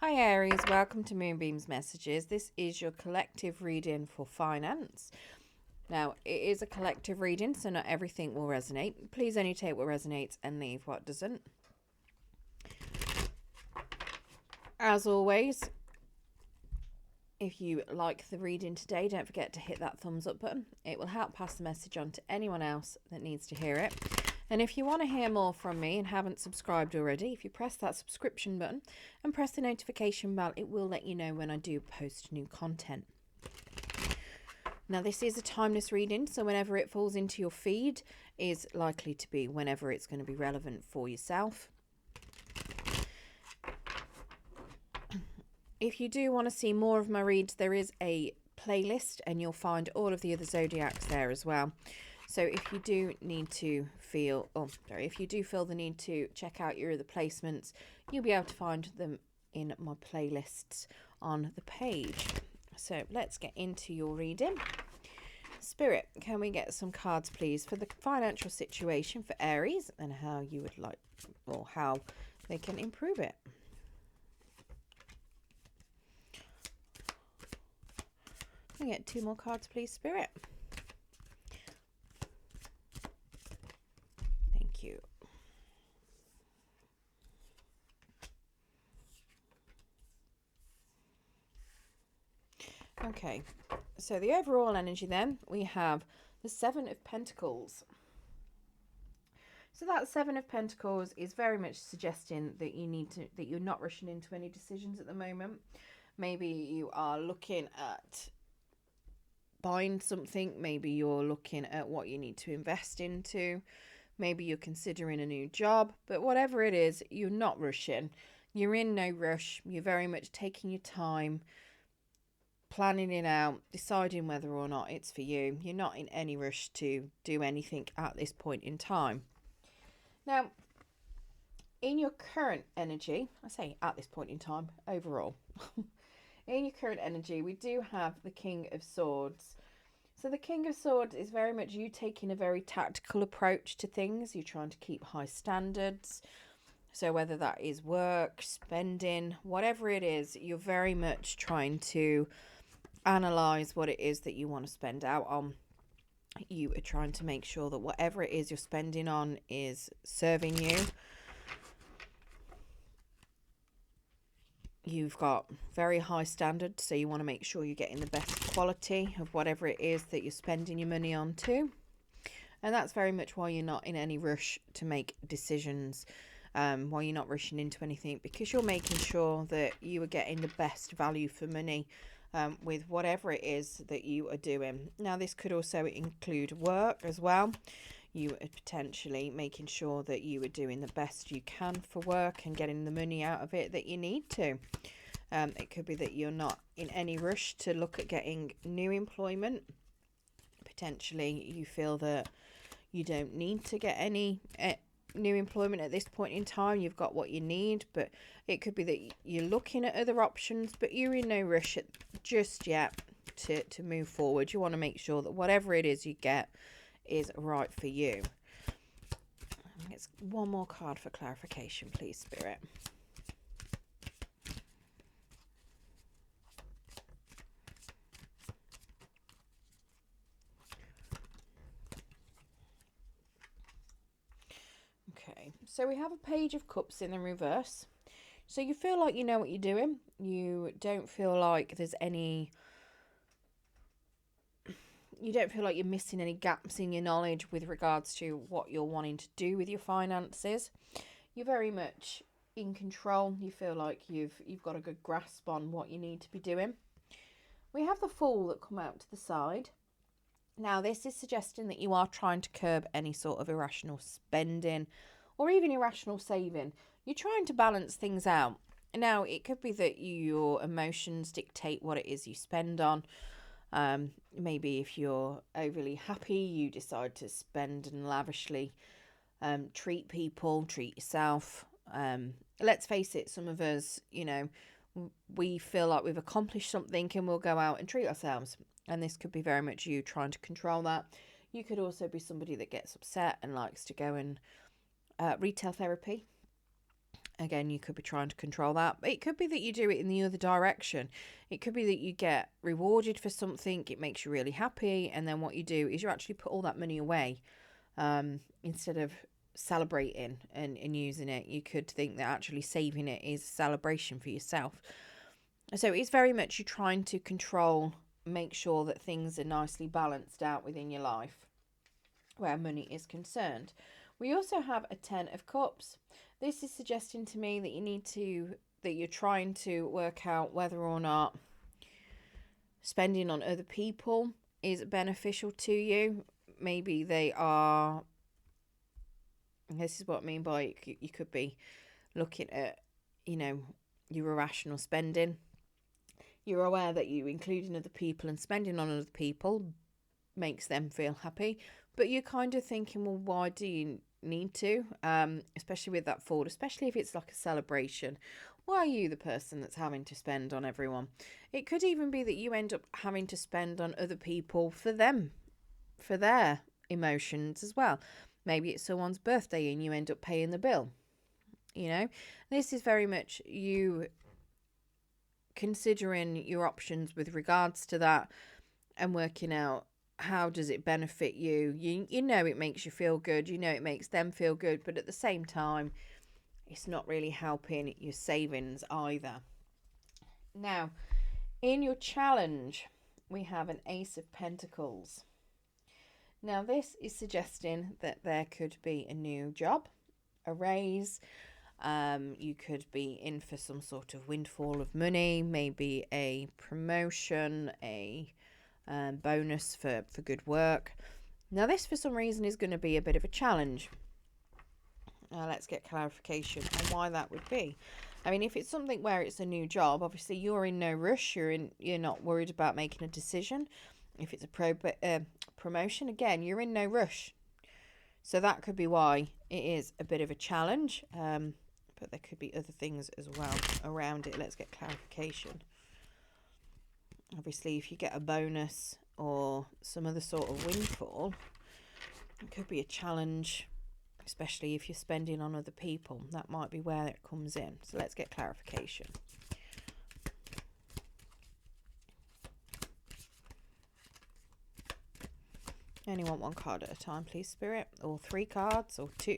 Hi Aries, welcome to Moonbeam's Messages. This is your collective reading for finance. Now, it is a collective reading, so not everything will resonate. Please only take what resonates and leave what doesn't. As always, if you like the reading today, don't forget to hit that thumbs up button. It will help pass the message on to anyone else that needs to hear it. And if you want to hear more from me and haven't subscribed already, if you press that subscription button and press the notification bell, it will let you know when I do post new content. Now, this is a timeless reading, so whenever it falls into your feed is likely to be whenever it's going to be relevant for yourself. If you do want to see more of my reads, there is a playlist and you'll find all of the other zodiacs there as well. So if you do need to feel, if you do feel the need to check out your other placements, you'll be able to find them in my playlists on the page. So let's get into your reading. Spirit, can we get some cards, please, for the financial situation for Aries and how you would like, or how they can improve it? Can we get 2 more cards, please, Spirit? Thank you. Okay, so the overall energy then, we have the 7 of Pentacles. So that 7 of Pentacles is very much suggesting that that you're not rushing into any decisions at the moment. Maybe you are looking at buying something. Maybe you're looking at what you need to invest into. Maybe you're considering a new job. But whatever it is, you're not rushing. You're in no rush. You're very much taking your time, planning it out, deciding whether or not it's for you. You're not in any rush to do anything at this point in time. Now, in your current energy, I say at this point in time, overall, in your current energy, we do have the King of Swords. So the King of Swords is very much you taking a very tactical approach to things. You're trying to keep high standards. So whether that is work, spending, whatever it is, you're very much trying to analyze what it is that you want to spend out on. You are trying to make sure that whatever it is you're spending on is serving you. You've got very high standards, so you want to make sure you're getting the best quality of whatever it is that you're spending your money on too. And that's very much why you're not in any rush to make decisions, why you're not rushing into anything, because you're making sure that you are getting the best value for money with whatever it is that you are doing. Now, this could also include work as well. You are potentially making sure that you are doing the best you can for work and getting the money out of it that you need to. It could be that you're not in any rush to look at getting new employment. Potentially, you feel that you don't need to get any new employment at this point in time. You've got what you need, but it could be that you're looking at other options, but you're in no rush just yet to move forward. You want to make sure that whatever it is you get is right for you. Let's one more card for clarification, please, Spirit. Okay, so we have a Page of Cups in the reverse. So you feel like you know what you're doing. You don't feel like there's any... You don't feel like you're missing any gaps in your knowledge with regards to what you're wanting to do with your finances. You're very much in control. You feel like you've got a good grasp on what you need to be doing. We have the Fool that come out to the side. Now, this is suggesting that you are trying to curb any sort of irrational spending or even irrational saving. You're trying to balance things out. Now, it could be that your emotions dictate what it is you spend on. Maybe if you're overly happy, you decide to spend and lavishly treat people, treat yourself. Let's face it, some of us, we feel like we've accomplished something and we'll go out and treat ourselves. And this could be very much you trying to control that. You could also be somebody that gets upset and likes to go and retail therapy. Again, you could be trying to control that. It could be that you do it in the other direction. It could be that you get rewarded for something. It makes you really happy. And then what you do is you actually put all that money away instead of celebrating and using it. You could think that actually saving it is a celebration for yourself. So it's very much you trying to control, make sure that things are nicely balanced out within your life where money is concerned. We also have a 10 of Cups. This is suggesting to me that you're trying to work out whether or not spending on other people is beneficial to you. Maybe they are, this is what I mean by you could be looking at, your irrational spending. You're aware that you including other people and spending on other people makes them feel happy, but you're kind of thinking, well, why do you need to, especially with that Fool, especially if it's like a celebration? Why are you the person that's having to spend on everyone? It could even be that you end up having to spend on other people for them, for their emotions as well. Maybe it's someone's birthday and you end up paying the bill. This is very much you considering your options with regards to that and working out how does it benefit you. You know it makes you feel good, it makes them feel good, but at the same time it's not really helping your savings either. Now, in your challenge, we have an Ace of Pentacles. Now, this is suggesting that there could be a new job, a raise. You could be in for some sort of windfall of money, maybe a promotion, a bonus for good work. Now, this for some reason is going to be a bit of a challenge. Let's get clarification on why that would be. I mean, if it's something where it's a new job, obviously you're in no rush. You're not worried about making a decision. If it's a promotion, again, you're in no rush. So that could be why it is a bit of a challenge. But there could be other things as well around it. Let's get clarification. Obviously, if you get a bonus or some other sort of windfall, it could be a challenge, especially if you're spending on other people. That might be where it comes in. So let's get clarification. Only want one card at a time, please, Spirit. Or 3 cards, or 2,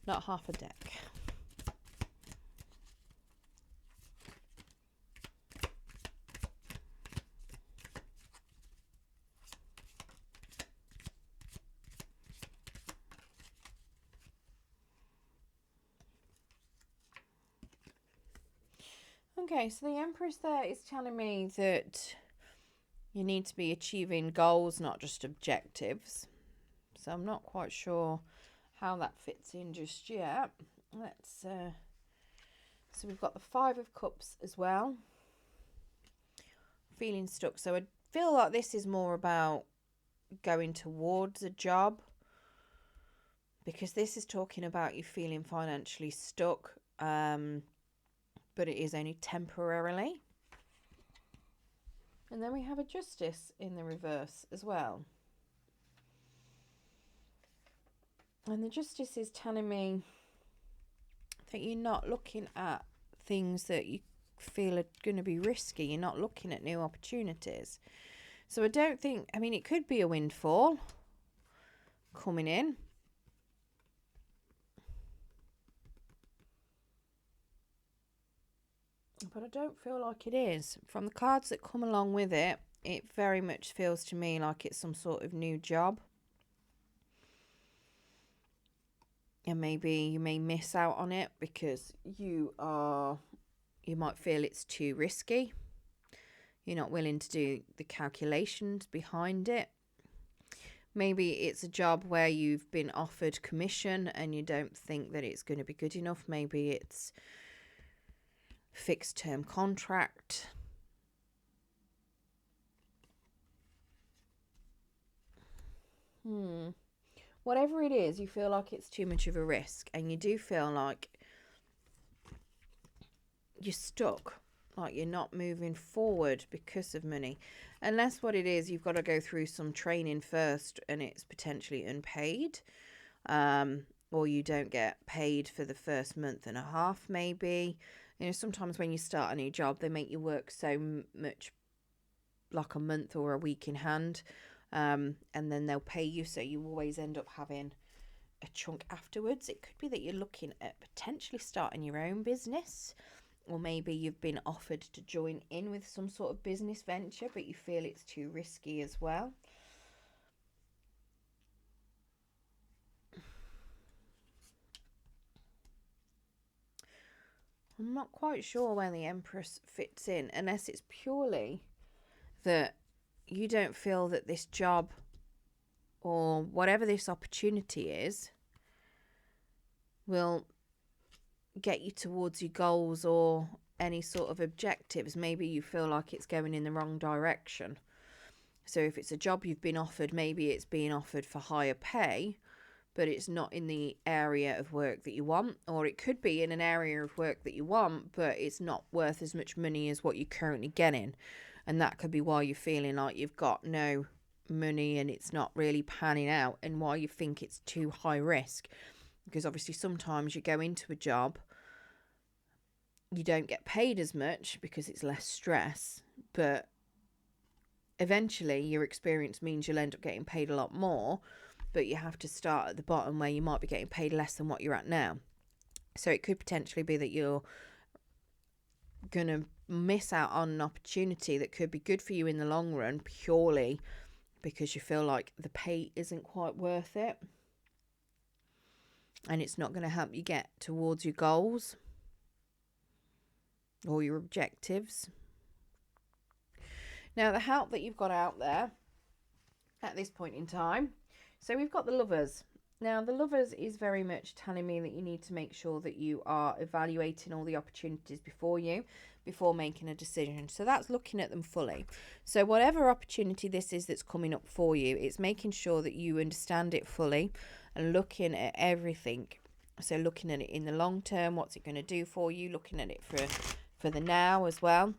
not half a deck. Okay, so the Empress there is telling me that you need to be achieving goals, not just objectives. So I'm not quite sure how that fits in just yet. So we've got the 5 of Cups as well. Feeling stuck. So I feel like this is more about going towards a job, because this is talking about you feeling financially stuck, but it is only temporarily. And then we have a Justice in the reverse as well. And the Justice is telling me that you're not looking at things that you feel are going to be risky. You're not looking at new opportunities. So I don't think, it could be a windfall coming in. But I don't feel like it is. From the cards that come along with it, it very much feels to me like it's some sort of new job. And maybe you may miss out on it because you might feel it's too risky. You're not willing to do the calculations behind it. Maybe it's a job where you've been offered commission and you don't think that it's going to be good enough. Maybe it's fixed term contract. Whatever it is, you feel like it's too much of a risk, and you do feel like you're stuck, like you're not moving forward because of money. Unless what it is, you've got to go through some training first and it's potentially unpaid. or you don't get paid for the first month and a half, maybe. Sometimes when you start a new job, they make you work so much, like a month or a week in hand, and then they'll pay you, so you always end up having a chunk afterwards. It could be that you're looking at potentially starting your own business, or maybe you've been offered to join in with some sort of business venture, but you feel it's too risky as well. I'm not quite sure where the Empress fits in, unless it's purely that you don't feel that this job or whatever this opportunity is will get you towards your goals or any sort of objectives. Maybe you feel like it's going in the wrong direction. So if it's a job you've been offered, maybe it's being offered for higher pay, but it's not in the area of work that you want. Or it could be in an area of work that you want, but it's not worth as much money as what you're currently getting. And that could be why you're feeling like you've got no money and it's not really panning out, and why you think it's too high risk. Because obviously sometimes you go into a job, you don't get paid as much because it's less stress, but eventually your experience means you'll end up getting paid a lot more, but you have to start at the bottom where you might be getting paid less than what you're at now. So it could potentially be that you're going to miss out on an opportunity that could be good for you in the long run, purely because you feel like the pay isn't quite worth it and it's not going to help you get towards your goals or your objectives. Now, the help that you've got out there at this point in time, so we've got the Lovers. Now, the Lovers is very much telling me that you need to make sure that you are evaluating all the opportunities before you, before making a decision. So that's looking at them fully. So whatever opportunity this is that's coming up for you, it's making sure that you understand it fully and looking at everything. So looking at it in the long term, what's it going to do for you, looking at it for the now as well.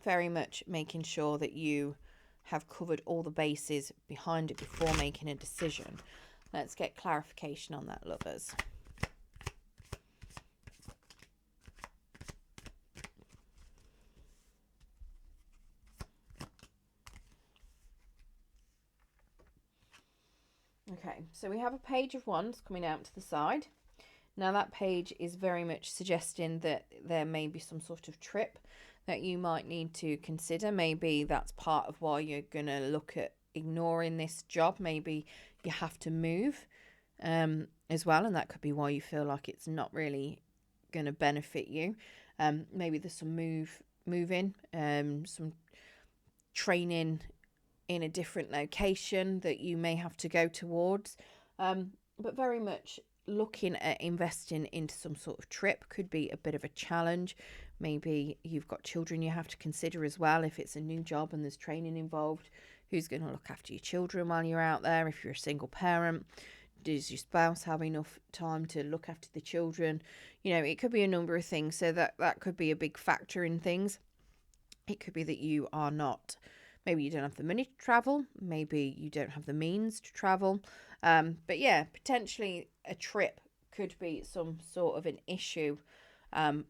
Very much making sure that you have covered all the bases behind it before making a decision. Let's get clarification on that, Lovers. Okay, so we have a Page of Wands coming out to the side. Now that page is very much suggesting that there may be some sort of trip that you might need to consider. Maybe that's part of why you're going to look at ignoring this job. Maybe you have to move as well, and that could be why you feel like it's not really going to benefit you. Maybe there's some moving, some training in a different location that you may have to go towards, but very much looking at investing into some sort of trip could be a bit of a challenge. Maybe you've got children you have to consider as well. If it's a new job and there's training involved, who's going to look after your children while you're out there? If you're a single parent, does your spouse have enough time to look after the children? It could be a number of things. So that could be a big factor in things. It could be that you are not, maybe you don't have the money to travel, maybe you don't have the means to travel. But yeah, potentially a trip could be some sort of an issue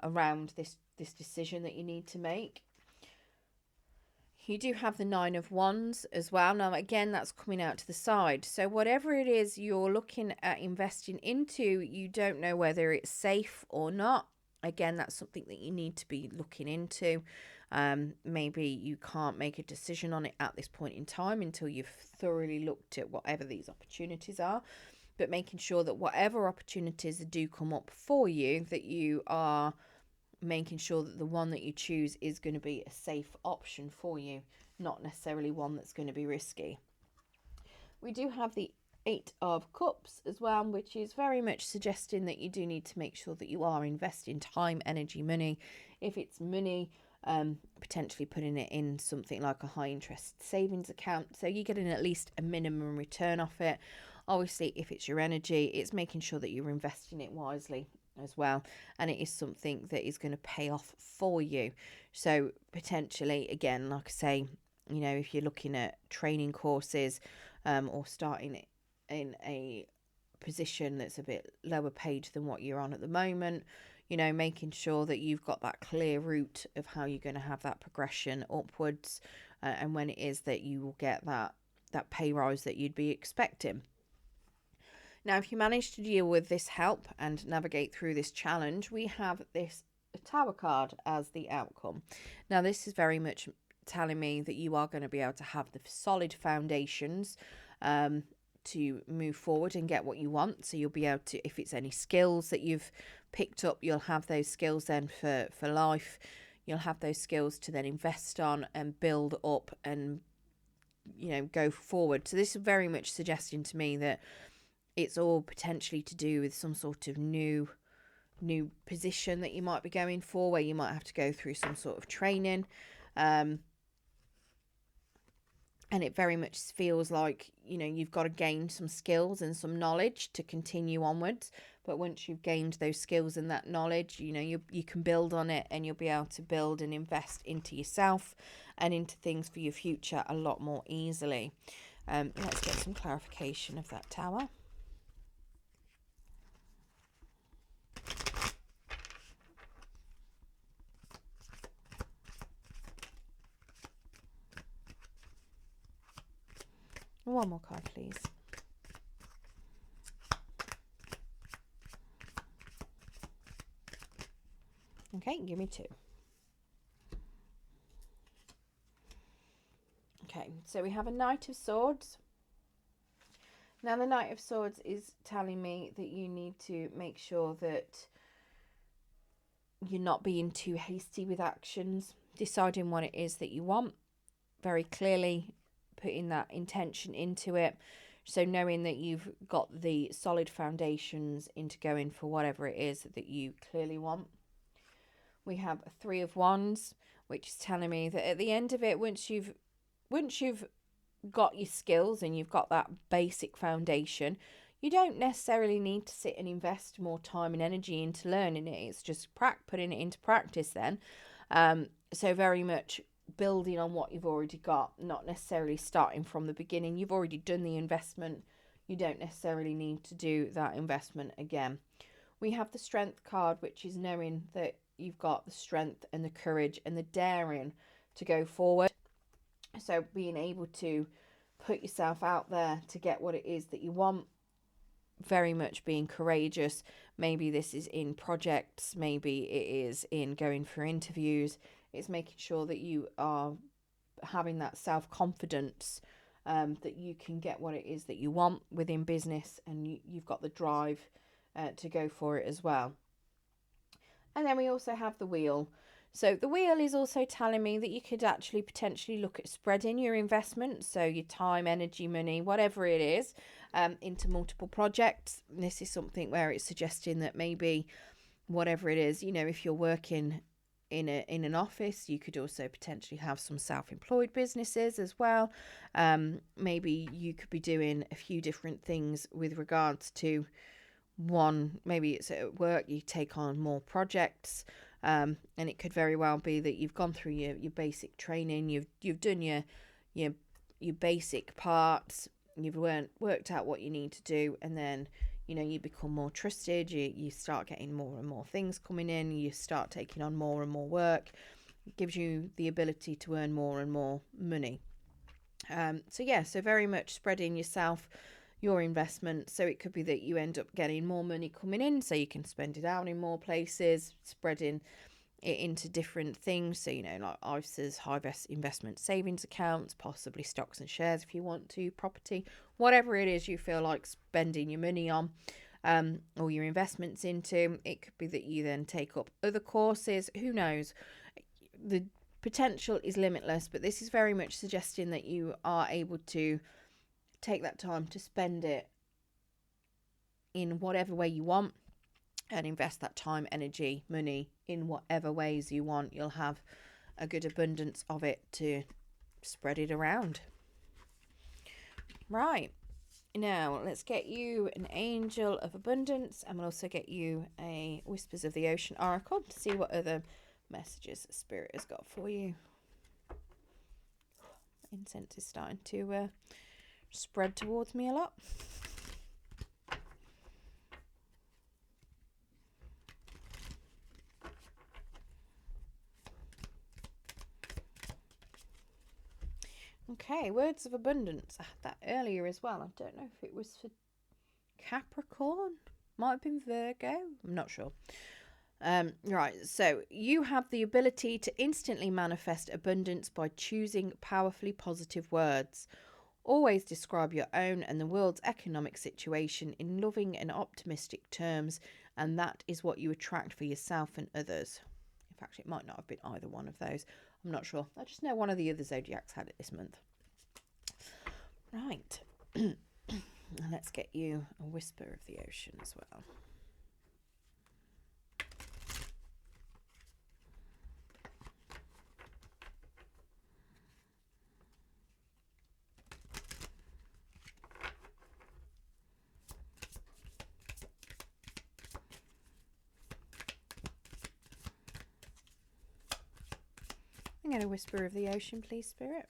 around this decision that you need to make. You do have the Nine of Wands as well. Now, again, that's coming out to the side. So whatever it is you're looking at investing into, you don't know whether it's safe or not. Again, that's something that you need to be looking into. Maybe you can't make a decision on it at this point in time until you've thoroughly looked at whatever these opportunities are. But making sure that whatever opportunities do come up for you, that you are making sure that the one that you choose is going to be a safe option for you, not necessarily one that's going to be risky. We do have the Eight of Cups as well, which is very much suggesting that you do need to make sure that you are investing time, energy, money. If it's money, potentially putting it in something like a high interest savings account, so you're getting at least a minimum return off it. Obviously, if it's your energy, it's making sure that you're investing it wisely as well, and it is something that is going to pay off for you. So potentially, again, like I say, if you're looking at training courses or starting in a position that's a bit lower paid than what you're on at the moment. You know, making sure that you've got that clear route of how you're going to have that progression upwards, and when it is that you will get that pay rise that you'd be expecting. Now, if you manage to deal with this help and navigate through this challenge, we have this Tower card as the outcome. Now, this is very much telling me that you are going to be able to have the solid foundations to move forward and get what you want. So you'll be able to, if it's any skills that you've picked up, you'll have those skills then for life. You'll have those skills to then invest on and build up and, you know, go forward. So this is very much suggesting to me that it's all potentially to do with some sort of new position that you might be going for, where you might have to go through some sort of training. And it very much feels like, you know, you've got to gain some skills and some knowledge to continue onwards. But once you've gained those skills and that knowledge, you know, you can build on it, and you'll be able to build and invest into yourself and into things for your future a lot more easily. Let's get some clarification of that Tower. One more card, please. Okay, give me 2. Okay, so we have a Knight of Swords. Now, the Knight of Swords is telling me that you need to make sure that you're not being too hasty with actions, deciding what it is that you want very clearly, putting that intention into it. So knowing that you've got the solid foundations into going for whatever it is that you clearly want. We have a 3 of Wands, which is telling me that at the end of it, once you've got your skills and you've got that basic foundation, you don't necessarily need to sit and invest more time and energy into learning it. It's just putting it into practice then. So very much building on what you've already got, not necessarily starting from the beginning. You've already done the investment. You don't necessarily need to do that investment again. We have the Strength card, which is knowing that you've got the strength and the courage and the daring to go forward. So being able to put yourself out there to get what it is that you want, very much being courageous. Maybe this is in projects, maybe it is in going for interviews. It's making sure that you are having that self-confidence, that you can get what it is that you want within business, and you've got the drive to go for it as well. And then we also have the Wheel. So the Wheel is also telling me that you could actually potentially look at spreading your investment, so your time, energy, money, whatever it is, into multiple projects. This is something where it's suggesting that maybe whatever it is, you know, if you're working in an office, you could also potentially have some self-employed businesses as well. Maybe you could be doing a few different things with regards to one. Maybe it's at work, you take on more projects, and it could very well be that you've gone through your basic training, you've done your basic parts, you've worked out what you need to do, and then, you know, you become more trusted, you start getting more and more things coming in, you start taking on more and more work. It gives you the ability to earn more and more money. So very much spreading yourself, your investment. So it could be that you end up getting more money coming in, so you can spend it out in more places, spreading it into different things. So, you know, like ISAs, high investment savings accounts, possibly stocks and shares if you want to, property, whatever it is you feel like spending your money on, or your investments into. It could be that you then take up other courses. Who knows? The potential is limitless, but this is very much suggesting that you are able to take that time to spend it in whatever way you want, and invest that time, energy, money in whatever ways you want. You'll have a good abundance of it to spread it around. Right, now let's get you an Angel of Abundance, and we'll also get you a Whispers of the Ocean Oracle to see what other messages Spirit has got for you. Incense is starting to spread towards me a lot. Okay, words of abundance. I had that earlier as well. I don't know if it was for Capricorn. Might have been Virgo. I'm not sure. Right, so you have the ability to instantly manifest abundance by choosing powerfully positive words. Always describe your own and the world's economic situation in loving and optimistic terms, and that is what you attract for yourself and others. In fact, it might not have been either one of those. I'm not sure. I just know one of the other zodiacs had it this month. Right. Let's get you a whisper of the ocean as well. I'm going to whisper of the ocean, please, Spirit.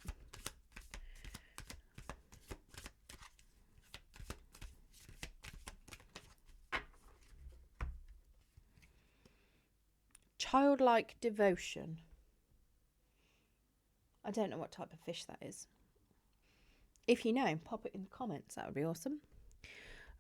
Childlike devotion. I don't know what type of fish that is. If you know, pop it in the comments. That would be awesome.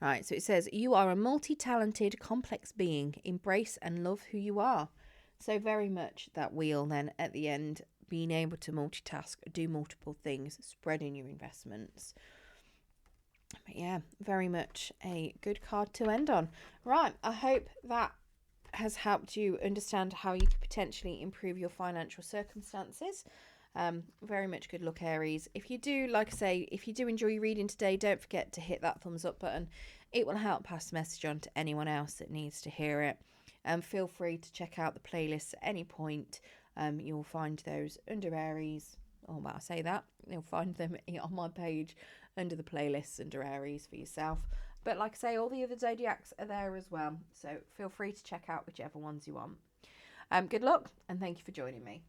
Right, so it says, you are a multi-talented, complex being. Embrace and love who you are. So very much that wheel then at the end, being able to multitask, do multiple things, spreading your investments. But yeah, very much a good card to end on. Right, I hope that has helped you understand how you could potentially improve your financial circumstances. Very much good luck, Aries. If you do, like I say, if you do enjoy your reading today, don't forget to hit that thumbs up button. It will help pass the message on to anyone else that needs to hear it. Feel free to check out the playlists at any point. You'll find those under Aries. Oh, well, I say that. You'll find them on my page under the playlists under Aries for yourself. But like I say, all the other zodiacs are there as well. So feel free to check out whichever ones you want. Good luck and thank you for joining me.